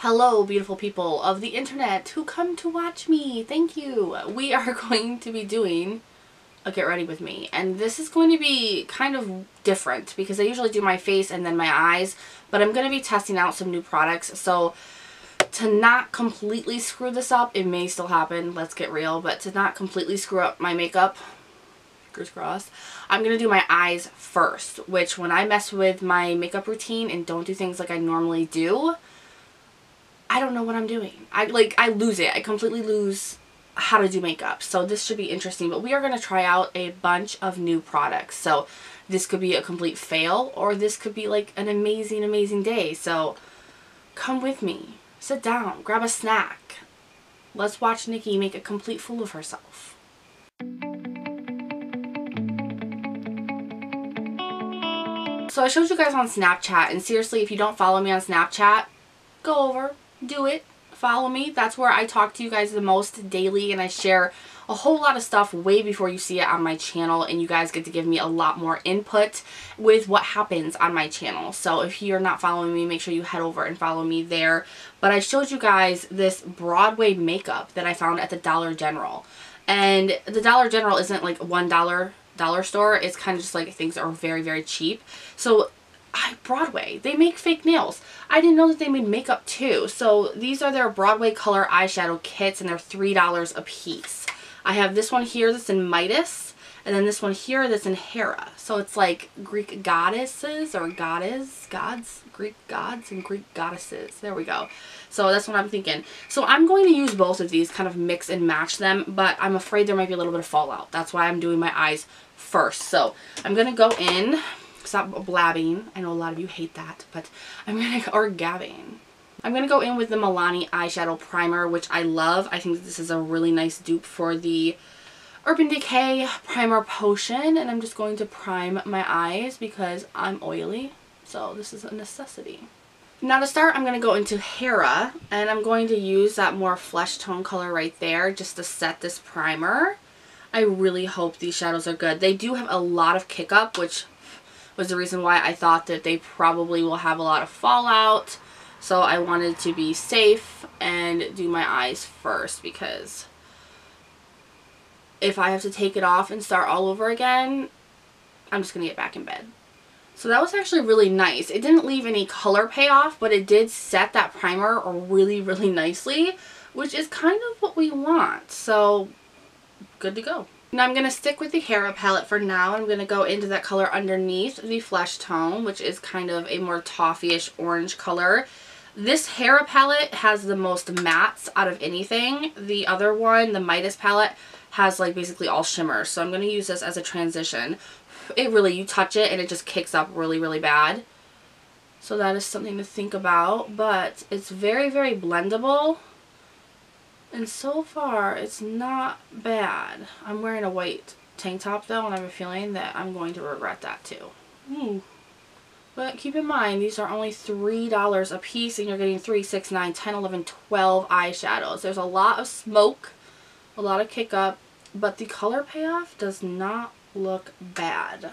Hello, beautiful people of the internet who come to watch me. Thank you. We are going to be doing a get ready with me, and this is going to be kind of different because I usually do my face and then my eyes, but I'm going to be testing out some new products. So to not completely screw this up, it may still happen, let's get real, but to not completely screw up my makeup, fingers crossed, I'm going to do my eyes first, which when I mess with my makeup routine and don't do things like I normally do, I don't know what I'm doing. I lose it. I completely lose how to do makeup. So this should be interesting. But we are going to try out a bunch of new products. So this could be a complete fail, or this could be like an amazing, amazing day. So come with me. Sit down. Grab a snack. Let's watch Niki make a complete fool of herself. So I showed you guys on Snapchat, and seriously, if you don't follow me on Snapchat, go over. Do it. Follow me. That's where I talk to you guys the most daily, and I share a whole lot of stuff way before you see it on my channel, and you guys get to give me a lot more input with what happens on my channel. So if you're not following me, make sure you head over and follow me there. But I showed you guys this Broadway makeup that I found at the Dollar General, and the Dollar General isn't like $1 dollar store. It's kind of just like things that are very, very cheap. So Broadway, they make fake nails. I didn't know that they made makeup too. So these are their Broadway color eyeshadow kits, and they're $3 a piece. I have this one here that's in Metis, and then this one here that's in Hera. So it's like Greek goddesses or gods, Greek gods and Greek goddesses. There we go. So that's what I'm thinking. So I'm going to use both of these, kind of mix and match them, but I'm afraid there might be a little bit of fallout. That's why I'm doing my eyes first. So I'm going to go in. Stop blabbing. I know a lot of you hate that, but or gabbing. I'm going to go in with the Milani eyeshadow primer, which I love. I think this is a really nice dupe for the Urban Decay Primer Potion, and I'm just going to prime my eyes because I'm oily, so this is a necessity. Now to start, I'm going to go into Hera, and I'm going to use that more flesh tone color right there just to set this primer. I really hope these shadows are good. They do have a lot of kick up, which was the reason why I thought that they probably will have a lot of fallout. So I wanted to be safe and do my eyes first, because if I have to take it off and start all over again, I'm just going to get back in bed. So that was actually really nice. It didn't leave any color payoff, but it did set that primer really, really nicely, which is kind of what we want. So good to go. Now I'm going to stick with the Hera palette for now. I'm going to go into that color underneath the flesh tone, which is kind of a more toffee-ish orange color. This Hera palette has the most mattes out of anything. The other one, the Metis palette, has like basically all shimmers. So I'm going to use this as a transition. It really, you touch it and it just kicks up really, really bad. So that is something to think about. But it's very, very blendable. And so far, it's not bad. I'm wearing a white tank top though, and I have a feeling that I'm going to regret that too. But keep in mind, these are only $3 a piece, and you're getting 3, 6, 9, 10, 11, 12 eyeshadows. There's a lot of smoke, a lot of kick up, but the color payoff does not look bad.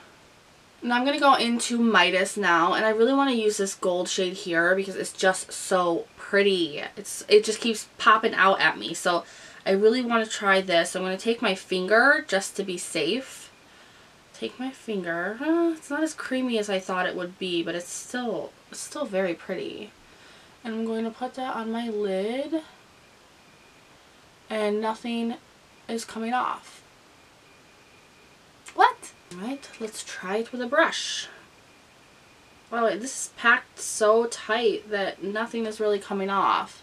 Now I'm going to go into Metis now, and I really want to use this gold shade here because it's just so pretty. It just keeps popping out at me, so I really want to try this. I'm going to take my finger just to be safe. Take my finger. It's not as creamy as I thought it would be, but it's still very pretty. And I'm going to put that on my lid, and nothing is coming off. What? Alright, let's try it with a brush. Wow, this is packed so tight that nothing is really coming off.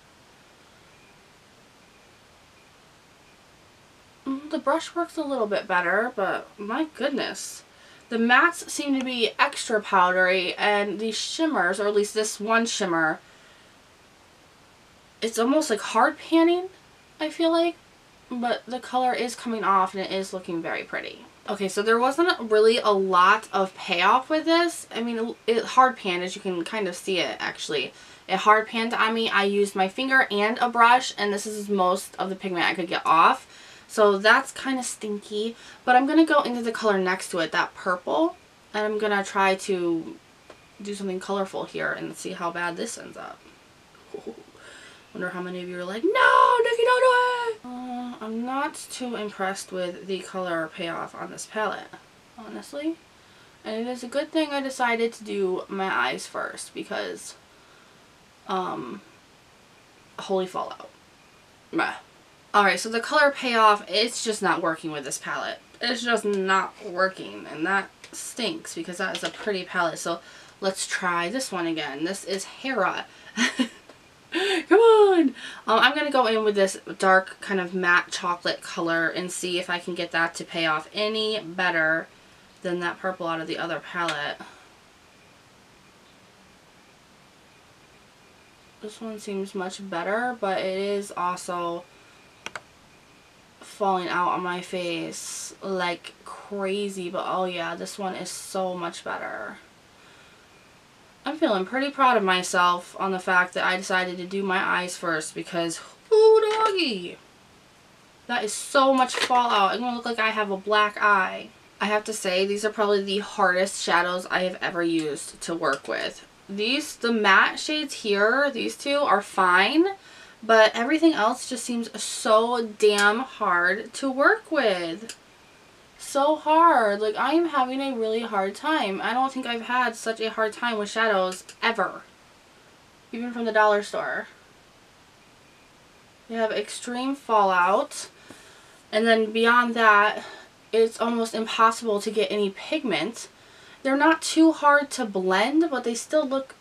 The brush works a little bit better, but my goodness. The mattes seem to be extra powdery, and these shimmers, or at least this one shimmer, it's almost like hard panning, I feel like. But the color is coming off, and it is looking very pretty. Okay, so there wasn't really a lot of payoff with this. I mean, it hard panned, as you can kind of see it actually. It hard panned on me. I used my finger and a brush, and this is most of the pigment I could get off. So that's kind of stinky. But I'm going to go into the color next to it, that purple. And I'm going to try to do something colorful here and see how bad this ends up. Wonder how many of you are like, no, Niki, don't do it! I'm not too impressed with the color payoff on this palette, honestly. And it is a good thing I decided to do my eyes first because, holy fallout. Meh. Alright, so the color payoff, it's just not working with this palette. It's just not working, and that stinks because that is a pretty palette. So let's try this one again. This is Hera. Come on! I'm going to go in with this dark kind of matte chocolate color and see if I can get that to pay off any better than that purple out of the other palette. This one seems much better, but it is also falling out on my face like crazy. But oh yeah, this one is so much better. I'm feeling pretty proud of myself on the fact that I decided to do my eyes first because, ooh doggy, that is so much fallout. I'm going to look like I have a black eye. I have to say, these are probably the hardest shadows I have ever used to work with. The matte shades here, these two are fine, but everything else just seems so damn hard to work with. So hard. Like, I am having a really hard time. I don't think I've had such a hard time with shadows ever. Even from the dollar store. You have extreme fallout. And then beyond that, it's almost impossible to get any pigment. They're not too hard to blend, but they still look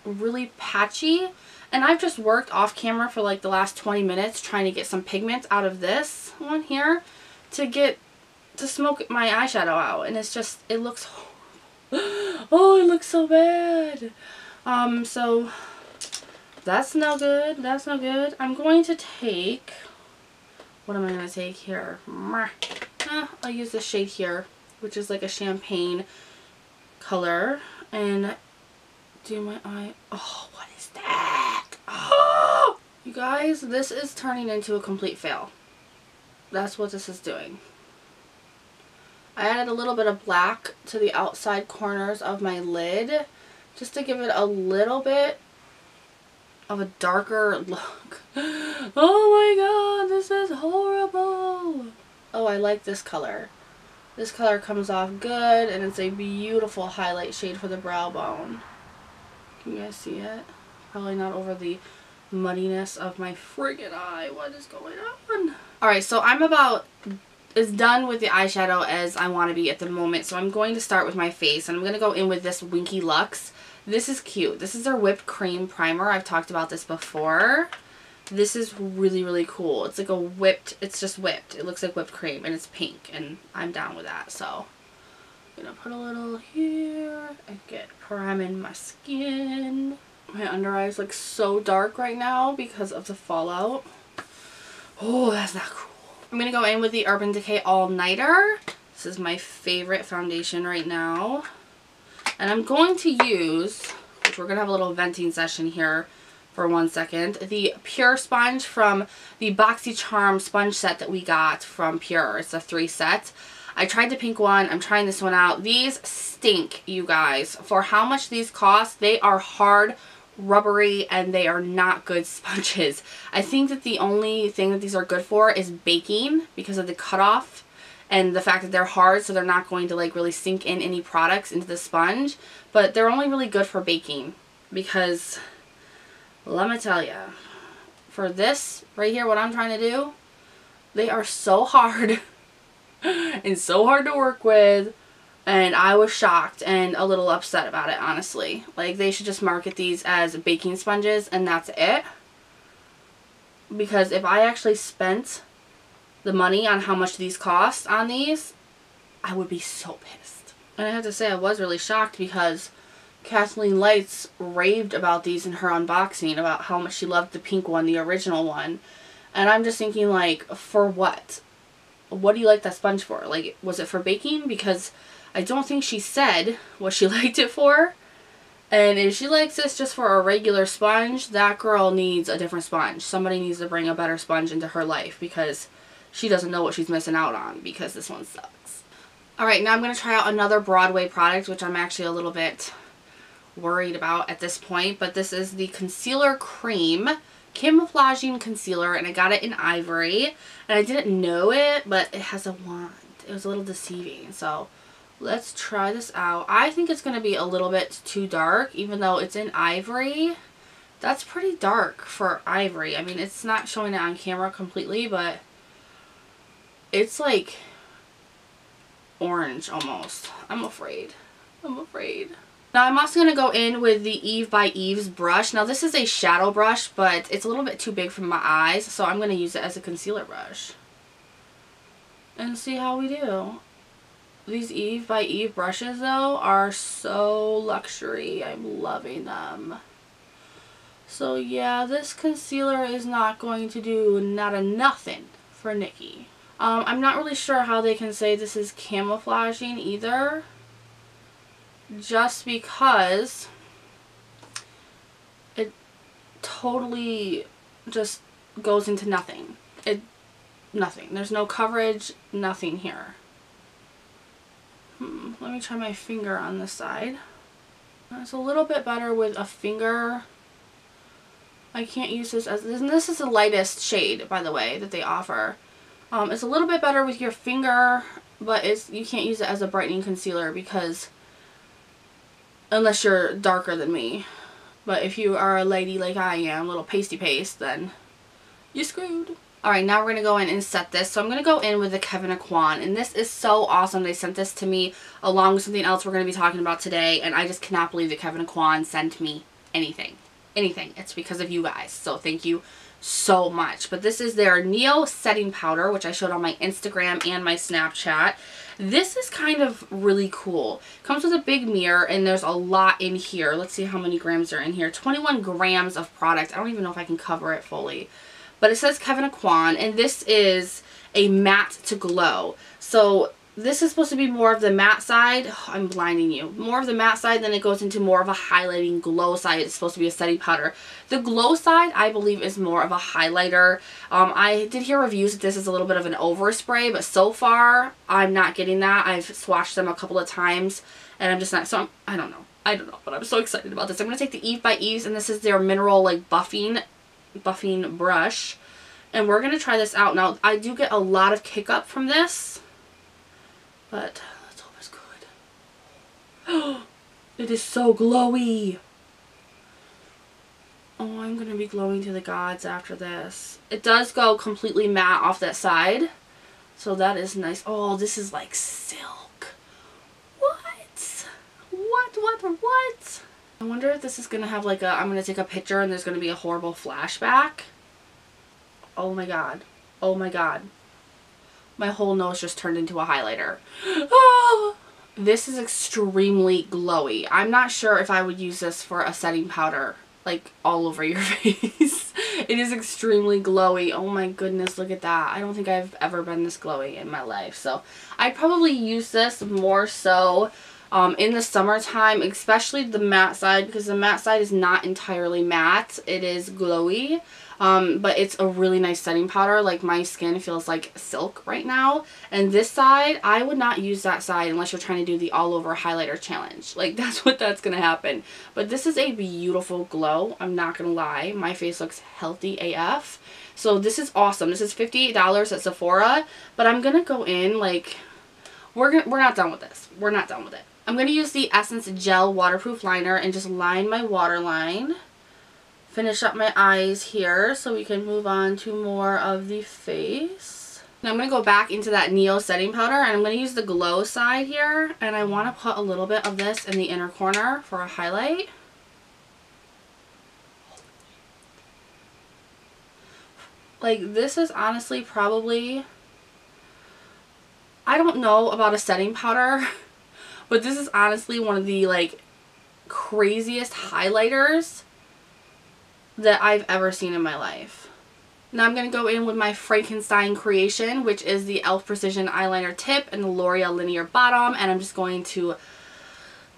really patchy. And I've just worked off camera for like the last 20 minutes trying to get some pigment out of this one here to smoke my eyeshadow out, and it's just, it looks horrible. Oh, it looks so bad. So that's no good. That's no good. I'm going to take, what am I going to take here? I'll use this shade here, which is like a champagne color, and do my eye. Oh, what is that? Oh! You guys, this is turning into a complete fail. That's what this is doing. I added a little bit of black to the outside corners of my lid just to give it a little bit of a darker look. Oh my god, this is horrible. Oh, I like this color. This color comes off good, and it's a beautiful highlight shade for the brow bone. Can you guys see it? Probably not over the muddiness of my friggin' eye. What is going on? Alright, so I'm about as done with the eyeshadow as I want to be at the moment. So I'm going to start with my face, and I'm going to go in with this Winky Lux. This is cute. This is their whipped cream primer. I've talked about this before. This is really, really cool. It's like a whipped, it's just whipped. It looks like whipped cream, and it's pink, and I'm down with that. So I'm going to put a little here and get priming my skin. My under eyes look so dark right now because of the fallout. Oh, that's not cool. I'm going to go in with the Urban Decay All Nighter. This is my favorite foundation right now. And I'm going to use, which we're going to have a little venting session here for 1 second, the Pure Sponge from the BoxyCharm sponge set that we got from Pure. It's a 3 set. I tried the pink one. I'm trying this one out. These stink, you guys. For how much these cost, they are hard, rubbery, and they are not good sponges. I think that the only thing that these are good for is baking because of the cutoff and the fact that they're hard, so they're not going to like really sink in any products into the sponge. But they're only really good for baking because, let me tell you, for this right here, what I'm trying to do, they are so hard and so hard to work with. And I was shocked and a little upset about it, honestly. Like, they should just market these as baking sponges and that's it. Because if I actually spent the money on how much these cost on these, I would be so pissed. And I have to say, I was really shocked because Kathleen Lights raved about these in her unboxing, about how much she loved the pink one, the original one. And I'm just thinking, like, for what? What do you like that sponge for? Like, was it for baking? Because I don't think she said what she liked it for. And if she likes this just for a regular sponge, that girl needs a different sponge. Somebody needs to bring a better sponge into her life because she doesn't know what she's missing out on because this one sucks. Alright, now I'm going to try out another Broadway product, which I'm actually a little bit worried about at this point. But this is the Concealer Cream camouflaging concealer, and I got it in ivory, and I didn't know it, but it has a wand. It was a little deceiving, so let's try this out. I think it's going to be a little bit too dark, even though it's in ivory. That's pretty dark for ivory. I mean, it's not showing it on camera completely, but it's like orange almost. I'm afraid. I'm afraid. Now I'm also going to go in with the Eve by Eve's brush. Now this is a shadow brush, but it's a little bit too big for my eyes, so I'm going to use it as a concealer brush. And see how we do. These Eve by Eve brushes though are so luxury. I'm loving them. So yeah, this concealer is not going to do not a nothing for Niki. I'm not really sure how they can say this is camouflaging either. Just because it totally just goes into nothing. Nothing. There's no coverage, nothing here. Let me try my finger on this side. It's a little bit better with a finger. I can't use this as, this is the lightest shade, by the way, that they offer. It's a little bit better with your finger, but you can't use it as a brightening concealer because, unless you're darker than me. But if you are a lady like I am, a little pasty paste, then you're screwed. Alright, now we're going to go in and set this. So I'm going to go in with the Kevyn Aucoin, and this is so awesome. They sent this to me along with something else we're going to be talking about today, and I just cannot believe that Kevyn Aucoin sent me anything. It's because of you guys, so thank you so much. But this is their Neo setting powder, which I showed on my Instagram and my Snapchat. This is kind of really cool. Comes with a big mirror, and there's a lot in here. Let's see how many grams are in here. 21 grams of product. I don't even know if I can cover it fully. But it says Kevyn Aucoin, and this is a matte to glow. So this is supposed to be more of the matte side. Oh, I'm blinding you. More of the matte side, then it goes into more of a highlighting glow side. It's supposed to be a setting powder. The glow side, I believe, is more of a highlighter. I did hear reviews that this is a little bit of an overspray, but so far, I'm not getting that. I've swatched them a couple of times, and I'm just not, so I don't know. But I'm so excited about this. I'm going to take the Eve by Eve's, and this is their mineral, like, buffing brush. And we're going to try this out. Now, I do get a lot of kick up from this, but let's hope it's good. It is so glowy. Oh, I'm going to be glowing to the gods after this. It does go completely matte off that side, so that is nice. Oh, this is like silk. What? What? I wonder if this is going to have like a, I'm going to take a picture and there's going to be a horrible flashback. Oh my god. Oh my god. My whole nose just turned into a highlighter. Oh! This is extremely glowy. I'm not sure if I would use this for a setting powder, like all over your face. It is extremely glowy. Oh my goodness, look at that. I don't think I've ever been this glowy in my life. So I'd probably use this more so in the summertime, especially the matte side, because the matte side is not entirely matte. It is glowy. But it's a really nice setting powder. Like, my skin feels like silk right now. And this side, I would not use that side unless you're trying to do the all over highlighter challenge. Like, that's going to happen. But this is a beautiful glow. I'm not going to lie. My face looks healthy AF. So this is awesome. This is $58 at Sephora. But I'm going to go in, like, we're not done with this. We're not done with it. I'm going to use the Essence Gel Waterproof Liner and just line my waterline. Finish up my eyes here so we can move on to more of the face. Now I'm going to go back into that Neo setting powder, and I'm going to use the glow side here, and I want to put a little bit of this in the inner corner for a highlight. Like, this is honestly probably, I don't know about a setting powder, but this is honestly one of the, like, craziest highlighters that I've ever seen in my life. Now I'm going to go in with my Frankenstein creation, which is the e.l.f. Precision Eyeliner Tip and the L'Oreal Linear Bottom, and I'm just going to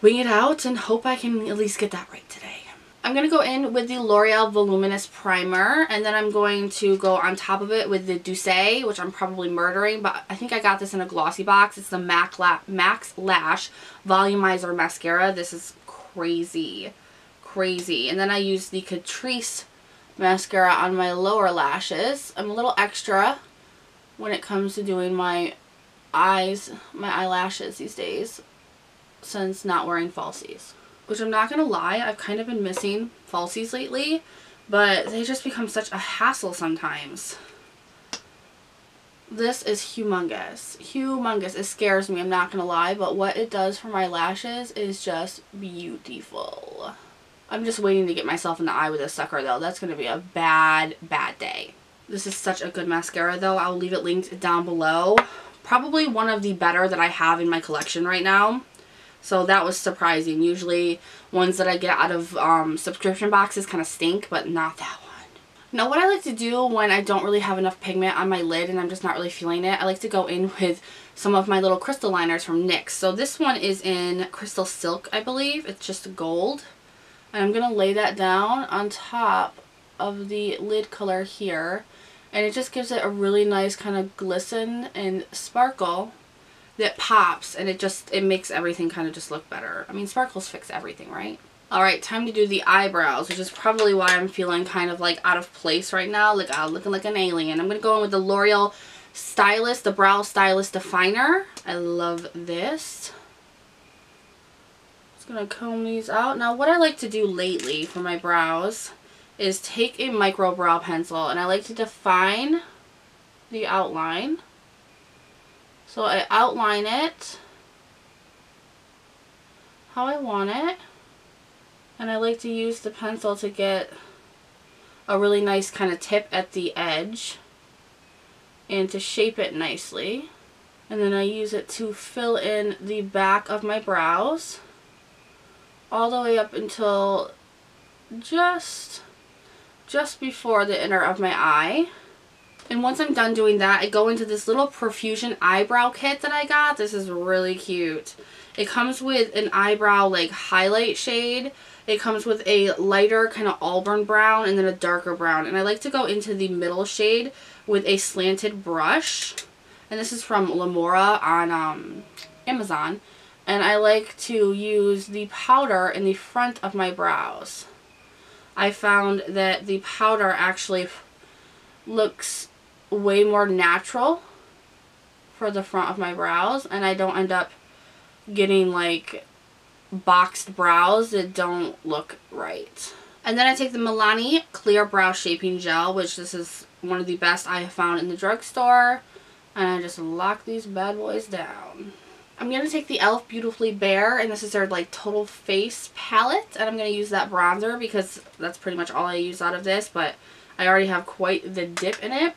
wing it out and hope I can at least get that right today. I'm going to go in with the L'Oreal Voluminous Primer, and then I'm going to go on top of it with the Douce, which I'm probably murdering, but I think I got this in a glossy box. It's the Max Lash Volumizer Mascara. This is crazy. And then I use the Catrice mascara on my lower lashes. I'm a little extra when it comes to doing my eyes, my eyelashes these days, since not wearing falsies. Which I'm not gonna lie, I've kind of been missing falsies lately, but they just become such a hassle sometimes. This is humongous. Humongous. It scares me, I'm not gonna lie, but what it does for my lashes is just beautiful. I'm just waiting to get myself in the eye with this sucker though. That's gonna be a bad, bad day. This is such a good mascara though. I'll leave it linked down below. Probably one of the better that I have in my collection right now. So that was surprising. Usually ones that I get out of subscription boxes kind of stink, but not that one. Now what I like to do when I don't really have enough pigment on my lid and I'm just not really feeling it, I like to go in with some of my little crystal liners from NYX. So this one is in Crystal Silk, I believe. It's just gold. And I'm going to lay that down on top of the lid color here. And it just gives it a really nice kind of glisten and sparkle that pops, and it makes everything kind of just look better. I mean, sparkles fix everything, right? Alright, time to do the eyebrows, which is probably why I'm feeling kind of like out of place right now, like looking like an alien. I'm going to go in with the L'Oreal Stylist, the Brow Stylist Definer. I love this. Just going to comb these out. Now, what I like to do lately for my brows is take a micro brow pencil, and I like to define the outline. So I outline it how I want it, and I like to use the pencil to get a really nice kind of tip at the edge and to shape it nicely. And then I use it to fill in the back of my brows all the way up until just before the inner of my eye. And once I'm done doing that, I go into this little Profusion eyebrow kit that I got. This is really cute. It comes with an eyebrow like highlight shade. It comes with a lighter kind of auburn brown and then a darker brown. And I like to go into the middle shade with a slanted brush. And this is from Lamora on Amazon. And I like to use the powder in the front of my brows. I found that the powder actually looks way more natural for the front of my brows, and I don't end up getting like boxed brows that don't look right. And then I take the Milani Clear Brow Shaping Gel, which this is one of the best I have found in the drugstore, and I just lock these bad boys down. I'm going to take the e.l.f. Beautifully Bare, and this is their like total face palette, and I'm going to use that bronzer because that's pretty much all I use out of this, but I already have quite the dip in it.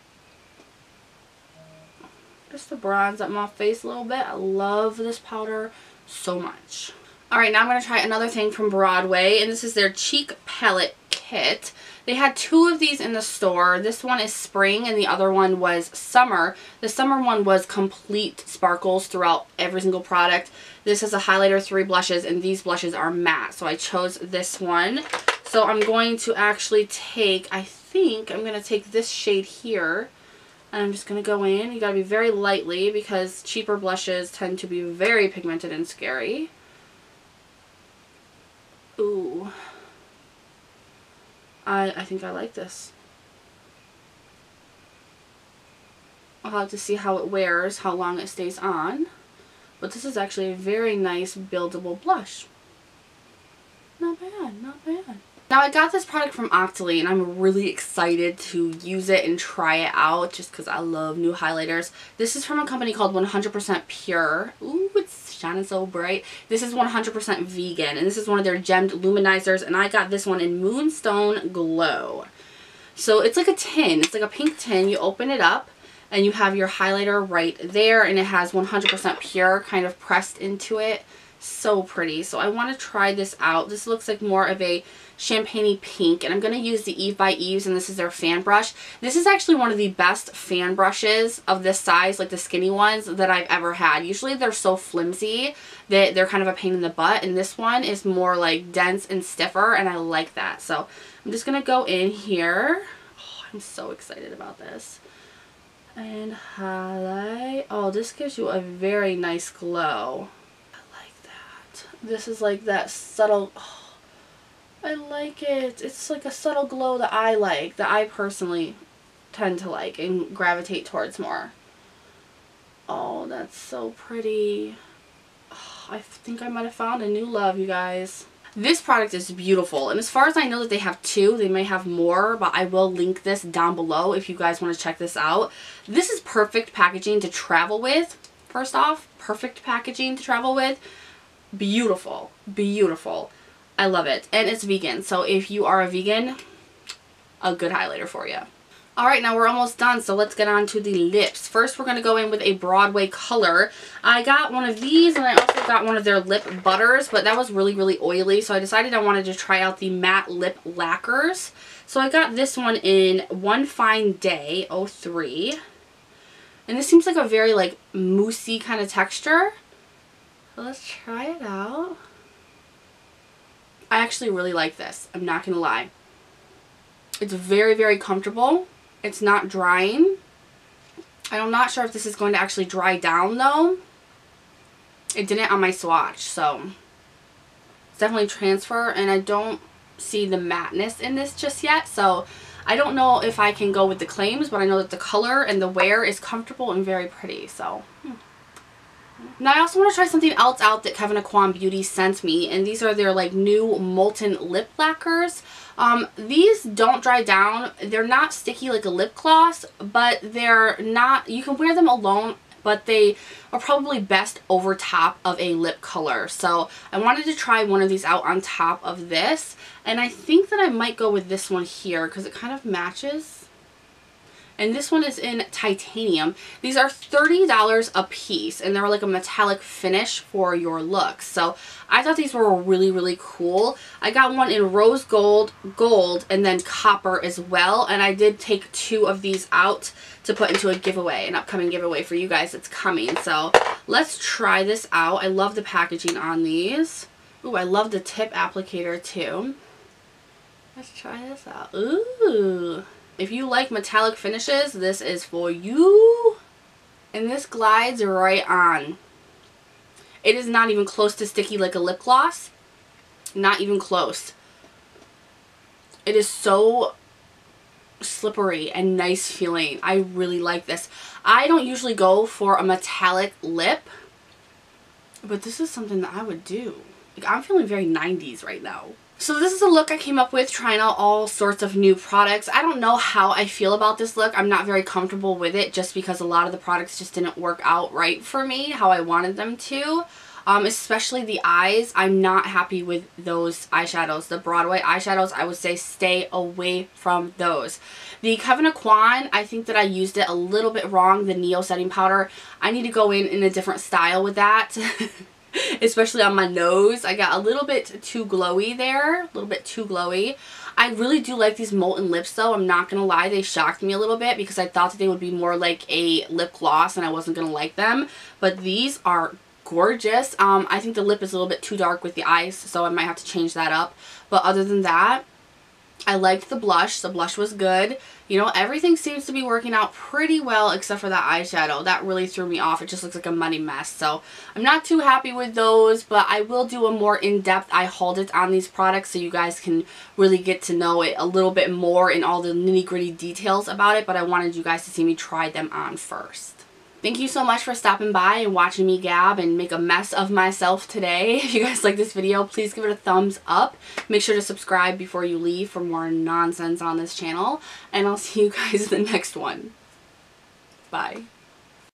Just to bronze up my face a little bit. I love this powder so much. Alright, now I'm going to try another thing from Broadway, and this is their Cheek Palette Kit. They had two of these in the store. This one is spring and the other one was summer. The summer one was complete sparkles throughout every single product. This is a highlighter, 3 blushes, and these blushes are matte. So I chose this one. So I'm going to actually take, I think I'm going to take this shade here. And I'm just going to go in. You got to be very lightly because cheaper blushes tend to be very pigmented and scary. Ooh. I think I like this. I'll have to see how it wears, how long it stays on. But this is actually a very nice buildable blush. Not bad, not bad. Now I got this product from Octoly and I'm really excited to use it and try it out just because I love new highlighters. This is from a company called 100% Pure. Ooh, it's shining so bright. This is 100% vegan and this is one of their gemmed luminizers, and I got this one in Moonstone Glow. So it's like a tin. It's like a pink tin. You open it up and you have your highlighter right there, and it has 100% Pure kind of pressed into it. So pretty. So I want to try this out. This looks like more of a champagne pink, and I'm going to use the Eve by Eve's, and this is their fan brush. This is actually one of the best fan brushes of this size, like the skinny ones, that I've ever had. Usually they're so flimsy that they're kind of a pain in the butt, and this one is more like dense and stiffer, and I like that. So I'm just going to go in here. Oh, I'm so excited about this. And highlight. Oh, this gives you a very nice glow. This is like that subtle, oh, I like it. It's like a subtle glow that I like, that I personally tend to like and gravitate towards more. Oh, that's so pretty. Oh, I think I might have found a new love, you guys. This product is beautiful, and as far as I know that they have two, they may have more, but I will link this down below if you guys want to check this out. This is perfect packaging to travel with. First off, perfect packaging to travel with. Beautiful, beautiful. I love it, and it's vegan, so if you are a vegan, a good highlighter for you. Alright, now we're almost done, so let's get on to the lips. First, we're going to go in with a Broadway color. I got one of these, and I also got one of their lip butters, but that was really, really oily, so I decided I wanted to try out the matte lip lacquers. So I got this one in One Fine Day 03, and this seems like a very, like, moussey kind of texture. So let's try it out. I actually really like this. I'm not going to lie. It's very, very comfortable. It's not drying. I'm not sure if this is going to actually dry down though. It didn't on my swatch, so it's definitely transfer, and I don't see the matteness in this just yet, so I don't know if I can go with the claims, but I know that the color and the wear is comfortable and very pretty, so Now I also want to try something else out that Kevyn Aucoin Beauty sent me, and these are their like new molten lip lacquers. These don't dry down. They're not sticky like a lip gloss, but they're not, you can wear them alone, but they are probably best over top of a lip color. So I wanted to try one of these out on top of this, and I think that I might go with this one here because it kind of matches. And this one is in titanium. These are $30 a piece, and they're like a metallic finish for your look. So I thought these were really, really cool. I got one in rose gold, and then copper as well. And I did take two of these out to put into a giveaway, an upcoming giveaway for you guys that's coming. So let's try this out. I love the packaging on these. Ooh, I love the tip applicator too. Let's try this out. Ooh. If you like metallic finishes, this is for you. And this glides right on. It is not even close to sticky like a lip gloss. Not even close. It is so slippery and nice feeling. I really like this. I don't usually go for a metallic lip, but this is something that I would do. Like, I'm feeling very 90s right now. So this is a look I came up with trying out all sorts of new products. I don't know how I feel about this look. I'm not very comfortable with it just because a lot of the products just didn't work out right for me how I wanted them to. Especially the eyes. I'm not happy with those eyeshadows. The Broadway eyeshadows, I would say stay away from those. The Kevyn Aucoin, I think that I used it a little bit wrong, the Neo Setting Powder. I need to go in a different style with that. Especially on my nose. I got a little bit too glowy there. A little bit too glowy. I really do like these molten lips though. I'm not going to lie. They shocked me a little bit because I thought that they would be more like a lip gloss and I wasn't going to like them. But these are gorgeous. I think the lip is a little bit too dark with the eyes, so I might have to change that up. But other than that, I liked the blush. The blush was good. You know, everything seems to be working out pretty well except for that eyeshadow. That really threw me off. It just looks like a muddy mess. So I'm not too happy with those, but I will do a more in-depth I hauled it on these products so you guys can really get to know it a little bit more in all the nitty-gritty details about it. But I wanted you guys to see me try them on first. Thank you so much for stopping by and watching me gab and make a mess of myself today. If you guys like this video, please give it a thumbs up. Make sure to subscribe before you leave for more nonsense on this channel. And I'll see you guys in the next one. Bye.